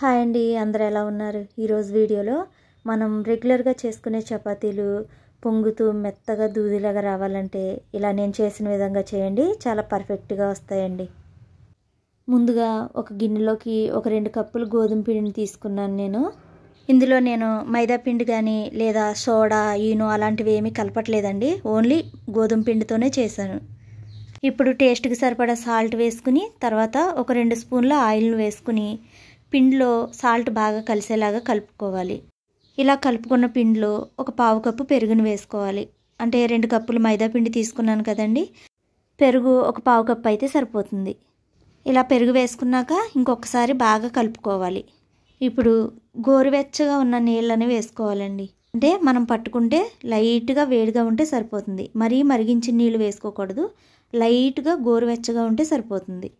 Hi అండి, అందరూ ఎలా ఉన్నారు? ఈరోజు వీడియోలో మనం రెగ్యులర్గా చేసుకునే చపాతీలు పొంగుతూ మెత్తగా దూదిలాగా రావాలంటే ఇలా నేను చేసిన విధంగా చేయండి, చాలా పర్ఫెక్ట్గా వస్తాయండి. ముందుగా ఒక గిన్నెలోకి ఒక 2 కప్పులు గోధుమ పిండిని తీసుకున్నాను నేను. ఇందులో నేను మైదా పిండి కానీ లేదా సోడా ఈనో అలాంటివి ఏమీ కలపట్లేదండి, ఓన్లీ గోధుమ పిండితోనే చేశాను. ఇప్పుడు టేస్ట్కి సరిపడా సాల్ట్ వేసుకుని తర్వాత ఒక 2 స్పూన్ల ఆయిల్ను వేసుకుని పిండిలో సాల్ట్ బాగా కలిసేలాగా కలుపుకోవాలి. ఇలా కలుపుకున్న పిండిలో ఒక 1/2 కప్పు పెరుగును వేసుకోవాలి. అంటే 2 కప్పులు మైదా పిండి తీసుకున్నాను కదండి, పెరుగు ఒక 1/2 కప్పు అయితే సరిపోతుంది. ఇలా పెరుగు వేసుకున్నాక ఇంకొకసారి బాగా కలుపుకోవాలి. ఇప్పుడు గోరువెచ్చగా ఉన్న నీళ్ళని వేసుకోవాలండి. అంటే మనం పట్టుకుంటే లైట్గా వేడిగా ఉంటే సరిపోతుంది, మరీ మరిగించిన నీళ్ళు వేసుకోకూడదు, లైట్గా గోరువెచ్చగా ఉంటే సరిపోతుంది.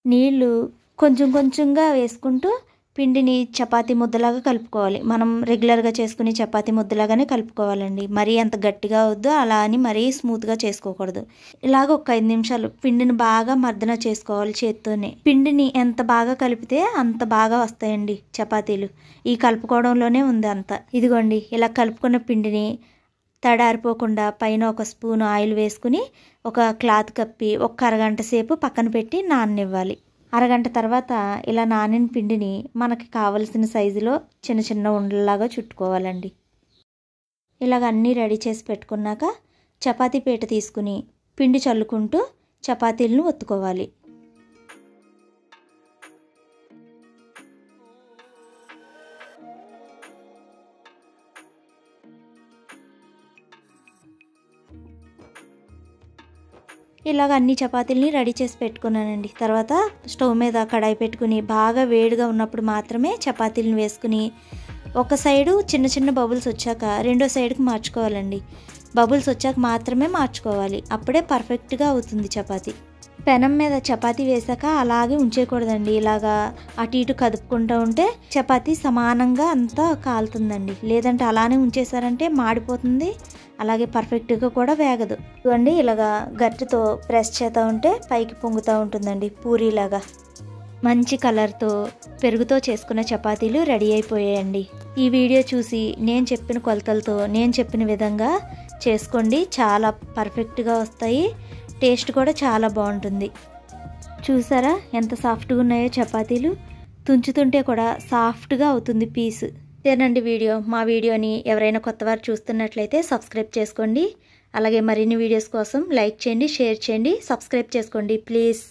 నీళ్ళు కొంచెం కొంచెంగా వేసుకుంటూ పిండిని చపాతీ ముద్దలాగా కలుపుకోవాలి. మనం రెగ్యులర్గా చేసుకునే చపాతీ ముద్దలాగానే కలుపుకోవాలండి, మరీ అంత గట్టిగా వద్దు, అలా అని మరీ స్మూత్గా చేసుకోకూడదు. ఇలాగ ఒక 5 నిమిషాలు పిండిని బాగా మర్దన చేసుకోవాలి చేత్తోనే. పిండిని ఎంత బాగా కలిపితే అంత బాగా వస్తాయండి చపాతీలు, ఈ కలుపుకోవడంలోనే ఉంది అంత. ఇదిగోండి, ఇలా కలుపుకున్న పిండిని తడారిపోకుండా పైన ఒక స్పూన్ ఆయిల్ వేసుకుని ఒక క్లాత్ కప్పి ఒక అరగంట సేపు పక్కన పెట్టి నాననివ్వాలి. అరగంట తర్వాత ఇలా నానిన పిండిని మనకి కావలసిన సైజులో చిన్న చిన్న ఉండల్లాగా చుట్టుకోవాలండి. ఇలాగ అన్నీ రెడీ చేసి పెట్టుకున్నాక చపాతీ పీట తీసుకుని పిండి చల్లుకుంటూ చపాతీలను ఒత్తుకోవాలి. ఇలాగ అన్ని చపాతీలని రెడీ చేసి పెట్టుకున్నానండి. తర్వాత స్టవ్ మీద కడాయి పెట్టుకుని బాగా వేడిగా ఉన్నప్పుడు మాత్రమే చపాతీలను వేసుకుని ఒక సైడు చిన్న చిన్న బబుల్స్ వచ్చాక రెండో సైడ్కి మార్చుకోవాలండి. బబుల్స్ వచ్చాక మాత్రమే మార్చుకోవాలి, అప్పుడే పర్ఫెక్ట్గా అవుతుంది చపాతీ. పెనం మీద చపాతీ వేసాక అలాగే ఉంచేయకూడదండి, ఇలాగా అటు ఇటు కదుపుకుంటూ ఉంటే చపాతీ సమానంగా అంతా కాలుతుందండి. లేదంటే అలానే ఉంచేసారంటే మాడిపోతుంది, అలాగే పర్ఫెక్ట్గా కూడా వేగదు. ఇవ్వండి, ఇలాగా గట్టితో ప్రెస్ చేస్తూ ఉంటే పైకి పొంగుతూ ఉంటుందండి పూరీలాగా. మంచి కలర్తో పెరుగుతో చేసుకున్న చపాతీలు రెడీ అయిపోయాయండి. ఈ వీడియో చూసి నేను చెప్పిన కొలతలతో నేను చెప్పిన విధంగా చేసుకోండి, చాలా పర్ఫెక్ట్గా వస్తాయి, టేస్ట్ కూడా చాలా బాగుంటుంది. చూసారా ఎంత సాఫ్ట్గా ఉన్నాయో చపాతీలు, తుంచుతుంటే కూడా సాఫ్ట్గా అవుతుంది పీసు. ఇదేనండి వీడియో. మా వీడియోని ఎవరైనా కొత్తవారు చూస్తున్నట్లయితే సబ్స్క్రైబ్ చేసుకోండి. అలాగే మరిన్ని వీడియోస్ కోసం లైక్ చేయండి, షేర్ చేయండి, సబ్స్క్రైబ్ చేసుకోండి ప్లీజ్.